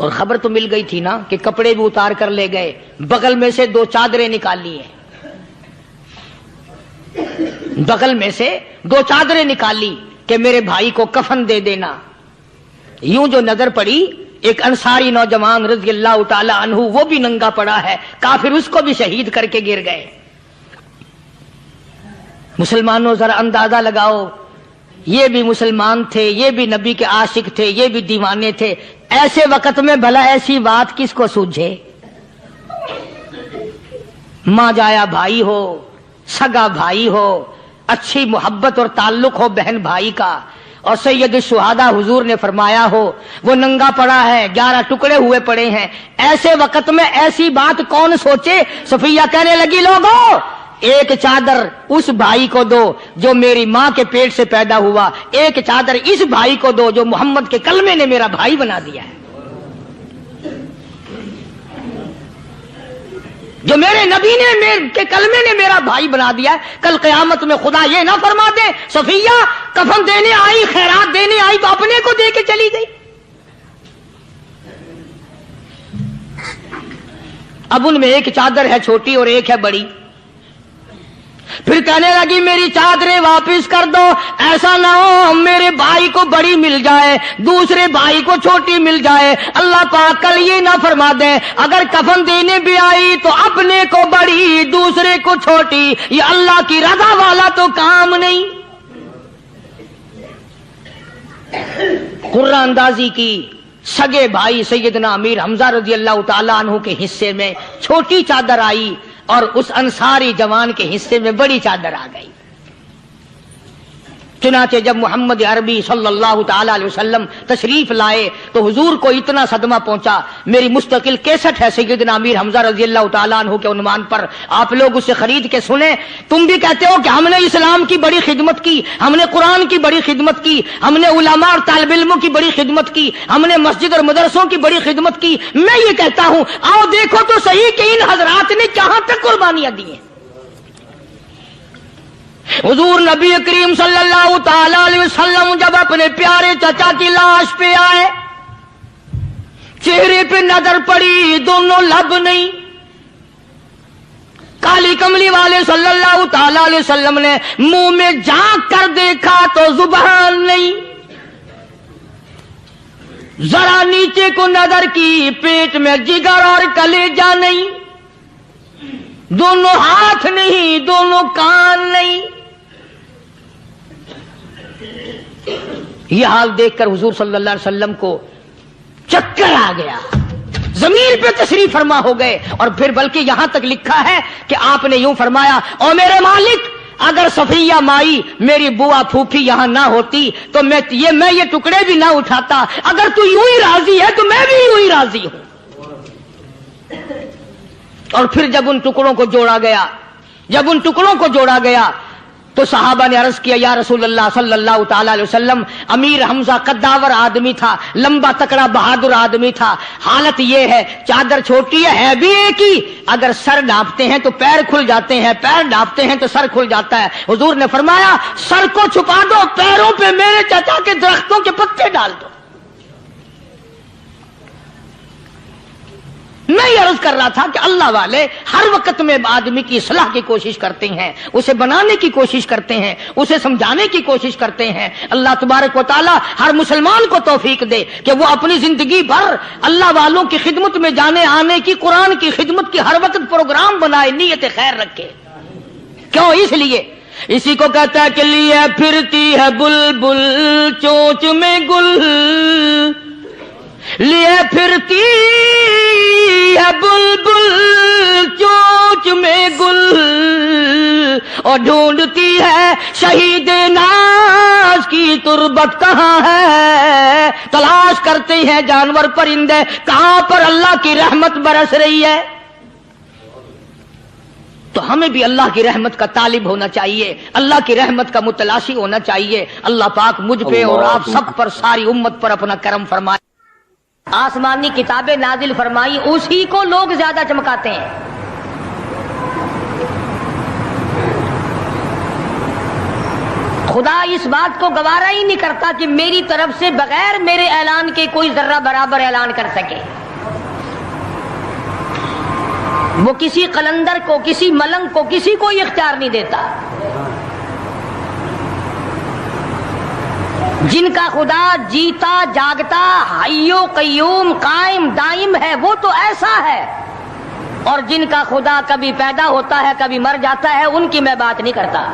اور خبر تو مل گئی تھی نا کہ کپڑے بھی اتار کر لے گئے، بغل میں سے 2 چادریں نکالی ہیں، بغل میں سے 2 چادریں نکالی کہ میرے بھائی کو کفن دے دینا۔ یوں جو نظر پڑی ایک انصاری نوجوان رضی اللہ تعالی عنہ، وہ بھی ننگا پڑا ہے، کافر اس کو بھی شہید کر کے گر گئے۔ مسلمانوں ذرا اندازہ لگاؤ، یہ بھی مسلمان تھے، یہ بھی نبی کے عاشق تھے، یہ بھی دیوانے تھے، ایسے وقت میں بھلا ایسی بات کس کو سوجھے؟ ماں جایا بھائی ہو، سگا بھائی ہو، اچھی محبت اور تعلق ہو بہن بھائی کا، اور سید الشہداء حضور نے فرمایا ہو وہ ننگا پڑا ہے، 11 ٹکڑے ہوئے پڑے ہیں، ایسے وقت میں ایسی بات کون سوچے؟ صفیہ کہنے لگی لوگوں ایک چادر اس بھائی کو دو جو میری ماں کے پیٹ سے پیدا ہوا، ایک چادر اس بھائی کو دو جو محمد کے کلمے نے میرا بھائی بنا دیا ہے، جو میرے نبی نے کے کلمے نے میرا بھائی بنا دیا ہے۔ کل قیامت میں خدا یہ نہ فرما دے صفیہ کفن دینے آئی، خیرات دینے آئی تو اپنے کو دے کے چلی گئی۔ اب ان میں ایک چادر ہے چھوٹی اور ایک ہے بڑی، پھر کہنے لگی میری چادریں واپس کر دو، ایسا نہ ہو میرے بھائی کو بڑی مل جائے دوسرے بھائی کو چھوٹی مل جائے، اللہ پاک کل یہ نہ فرما دے اگر کفن دینے بھی آئی تو اپنے کو بڑی دوسرے کو چھوٹی، یہ اللہ کی رضا والا تو کام نہیں۔ قرہ اندازی کی، سگے بھائی سیدنا امیر حمزہ رضی اللہ تعالیٰ عنہ کے حصے میں چھوٹی چادر آئی اور اس انصاری جوان کے حصے میں بڑی چادر آ گئی۔ چنانچہ جب محمد عربی صلی اللہ تعالی علیہ وسلم تشریف لائے تو حضور کو اتنا صدمہ پہنچا، میری مستقل کیسٹ ہے سیدنا امیر حمزہ رضی اللہ تعالیٰ عنہ کے عنوان پر، آپ لوگ اسے خرید کے سنیں۔ تم بھی کہتے ہو کہ ہم نے اسلام کی بڑی خدمت کی، ہم نے قرآن کی بڑی خدمت کی، ہم نے علماء اور طالب علموں کی بڑی خدمت کی، ہم نے مسجد اور مدرسوں کی بڑی خدمت کی۔ میں یہ کہتا ہوں آؤ دیکھو تو صحیح کہ ان حضرات نے کہاں تک قربانیاں دی ہیں۔ حضور نبی کریم صلی اللہ تعالی علیہ وسلم جب اپنے پیارے چچا کی لاش پہ آئے، چہرے پہ نظر پڑی دونوں لب نہیں، کالی کملی والے صلی اللہ تعالی علیہ وسلم نے منہ میں جھانک کر دیکھا تو زبان نہیں، ذرا نیچے کو نظر کی پیٹ میں جگر اور کلیجہ نہیں، دونوں ہاتھ نہیں دونوں کان نہیں۔ یہ حال دیکھ کر حضور صلی اللہ علیہ وسلم کو چکر آ گیا، زمین پہ تشریف فرما ہو گئے، اور پھر بلکہ یہاں تک لکھا ہے کہ آپ نے یوں فرمایا او میرے مالک اگر صفیہ مائی میری بوا پھوپھی یہاں نہ ہوتی تو میں یہ ٹکڑے بھی نہ اٹھاتا، اگر تو یوں ہی راضی ہے تو میں بھی یوں ہی راضی ہوں۔ اور پھر جب ان ٹکڑوں کو جوڑا گیا تو صحابہ نے عرض کیا یا رسول اللہ صلی اللہ تعالی علیہ وسلم امیر حمزہ قداور آدمی تھا، لمبا تکڑا بہادر آدمی تھا، حالت یہ ہے چادر چھوٹی ہے بھی ایک ہی، اگر سر ڈھانپتے ہیں تو پیر کھل جاتے ہیں، پیر ڈھانپتے ہیں تو سر کھل جاتا ہے۔ حضور نے فرمایا سر کو چھپا دو، پیروں پہ میرے چچا کے درختوں کے پتے ڈال دو۔ میں یہ عرض کر رہا تھا کہ اللہ والے ہر وقت میں آدمی کی اصلاح کی کوشش کرتے ہیں، اسے بنانے کی کوشش کرتے ہیں، اسے سمجھانے کی کوشش کرتے ہیں۔ اللہ تبارک و تعالی ہر مسلمان کو توفیق دے کہ وہ اپنی زندگی بھر اللہ والوں کی خدمت میں جانے آنے کی، قرآن کی خدمت کی ہر وقت پروگرام بنائے، نیت خیر رکھے۔ کیوں؟ اس لیے اسی کو کہتا ہے کہ لیے پھرتی ہے بلبل چونچ میں گل، لیے پھرتی ہے بلبل چونچ میں گل، اور ڈھونڈتی ہے شہید ناز کی تربت کہاں ہے، تلاش کرتے ہیں جانور پرندے کہاں پر اللہ کی رحمت برس رہی ہے۔ تو ہمیں بھی اللہ کی رحمت کا طالب ہونا چاہیے، اللہ کی رحمت کا متلاشی ہونا چاہیے۔ اللہ پاک مجھ پہ اور آپ سب پر، ساری امت پر اپنا کرم فرمائے۔ آسمانی کتابیں نازل فرمائی اسی کو لوگ زیادہ چمکاتے ہیں۔ خدا اس بات کو گوارا ہی نہیں کرتا کہ میری طرف سے بغیر میرے اعلان کے کوئی ذرہ برابر اعلان کر سکے. وہ کسی قلندر کو، کسی ملنگ کو، کسی کو اختیار نہیں دیتا. جن کا خدا جیتا جاگتا حی و قیوم قائم دائم ہے وہ تو ایسا ہے، اور جن کا خدا کبھی پیدا ہوتا ہے کبھی مر جاتا ہے ان کی میں بات نہیں کرتا.